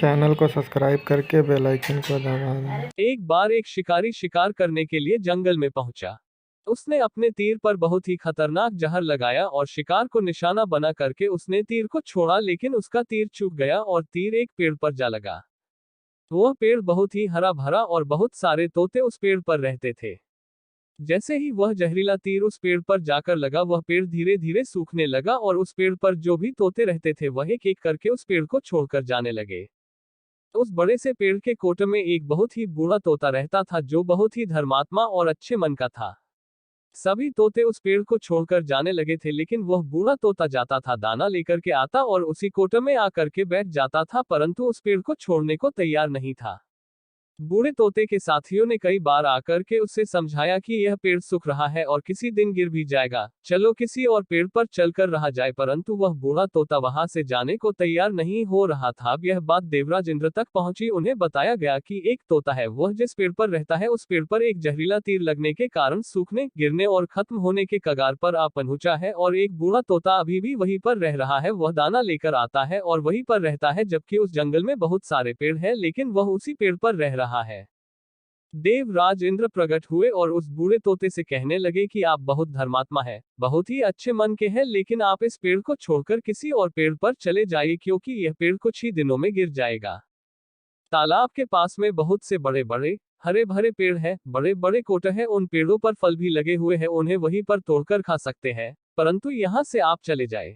Channel को subscribe करके bell icon को दबा दें। एक बार एक शिकारी शिकार करने के लिए जंगल में पहुंचा। उसने अपने तीर पर बहुत ही खतरनाक जहर लगाया और शिकार को निशाना बना करके उसने तीर को छोड़ा, लेकिन उसका तीर चूक गया और तीर एक पेड़ पर जा लगा। वह पेड़ बहुत ही हरा भरा और बहुत सारे तोते उस पेड़ पर रहते थे। जैसे ही वह जहरीला तीर उस पेड़ पर जाकर लगा, वह पेड़ धीरे धीरे सूखने लगा और उस पेड़ पर जो भी तोते रहते थे वह एक एक करके उस पेड़ को छोड़कर जाने लगे। उस बड़े से पेड़ के कोटे में एक बहुत ही बूढ़ा तोता रहता था जो बहुत ही धर्मात्मा और अच्छे मन का था। सभी तोते उस पेड़ को छोड़कर जाने लगे थे, लेकिन वह बूढ़ा तोता जाता था, दाना लेकर के आता और उसी कोटे में आकर के बैठ जाता था, परंतु उस पेड़ को छोड़ने को तैयार नहीं था। बूढ़े तोते के साथियों ने कई बार आकर के उससे समझाया कि यह पेड़ सूख रहा है और किसी दिन गिर भी जाएगा, चलो किसी और पेड़ पर चलकर रहा जाए, परंतु वह बूढ़ा तोता वहां से जाने को तैयार नहीं हो रहा था। अब यह बात देवराज इंद्र तक पहुंची। उन्हें बताया गया कि एक तोता है, वह जिस पेड़ पर रहता है उस पेड़ पर एक जहरीला तीर लगने के कारण सूखने, गिरने और खत्म होने के कगार पर आ पहुंचा है, और एक बूढ़ा तोता अभी भी वहीं पर रह रहा है। वह दाना लेकर आता है और वहीं पर रहता है, जबकि उस जंगल में बहुत सारे पेड़ हैं, लेकिन वह उसी पेड़ पर रह रहा है। देवराज इंद्र प्रकट हुए और उस बूढ़े तोते से कहने लगे कि आप बहुत धर्मात्मा है, बहुत ही अच्छे मन के हैं, लेकिन आप इस पेड़ को छोड़कर किसी और पेड़ पर चले जाइए, क्योंकि यह पेड़ कुछ ही दिनों में गिर जाएगा। तालाब के पास में बहुत से बड़े बड़े हरे भरे पेड़ हैं, बड़े बड़े कोटे हैं, उन पेड़ों पर फल भी लगे हुए हैं, उन्हें वहीं पर तोड़कर खा सकते हैं, परंतु यहाँ से आप चले जाए।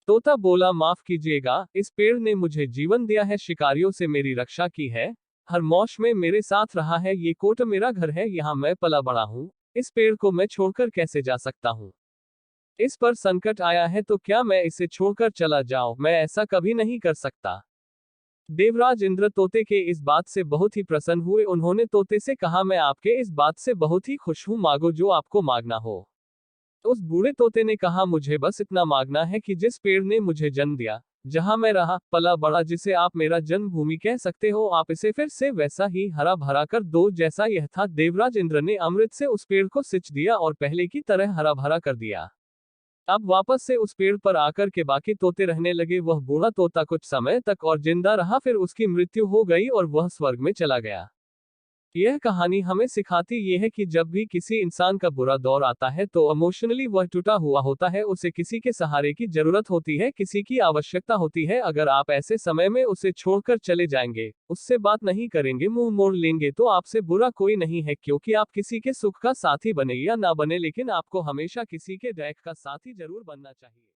तोता बोला, माफ कीजिएगा, इस पेड़ ने मुझे जीवन दिया है, शिकारियों से मेरी रक्षा की है, हर मौसम में मेरे साथ रहा है, ये कोट मेरा घर है, यहाँ मैं पला बड़ा हूँ, इस पेड़ को मैं छोड़कर कैसे जा सकता हूँ? इस पर संकट आया है तो क्या मैं इसे छोड़कर चला जाऊं? मैं ऐसा कभी नहीं कर सकता। देवराज इंद्र तोते के इस बात से बहुत ही प्रसन्न हुए। उन्होंने तोते से कहा, मैं आपके इस बात से बहुत ही खुश हूँ, मांगो जो आपको मांगना हो। उस बूढ़े तोते ने कहा, मुझे बस इतना मांगना है कि जिस पेड़ ने मुझे जन्म दिया, जहां मैं रहा पला बड़ा, जिसे आप मेरा जन्मभूमि कह सकते हो, आप इसे फिर से वैसा ही हरा भरा कर दो जैसा यह था। देवराज इंद्र ने अमृत से उस पेड़ को सिंच दिया और पहले की तरह हरा भरा कर दिया। अब वापस से उस पेड़ पर आकर के बाकी तोते रहने लगे। वह बूढ़ा तोता कुछ समय तक और जिंदा रहा, फिर उसकी मृत्यु हो गई और वह स्वर्ग में चला गया। यह कहानी हमें सिखाती ये है कि जब भी किसी इंसान का बुरा दौर आता है तो इमोशनली वह टूटा हुआ होता है, उसे किसी के सहारे की जरूरत होती है, किसी की आवश्यकता होती है। अगर आप ऐसे समय में उसे छोड़कर चले जाएंगे, उससे बात नहीं करेंगे, मुंह मोड़ लेंगे, तो आपसे बुरा कोई नहीं है, क्योंकि आप किसी के सुख का साथी बने या ना बने, लेकिन आपको हमेशा किसी के दुख का साथी जरूर बनना चाहिए।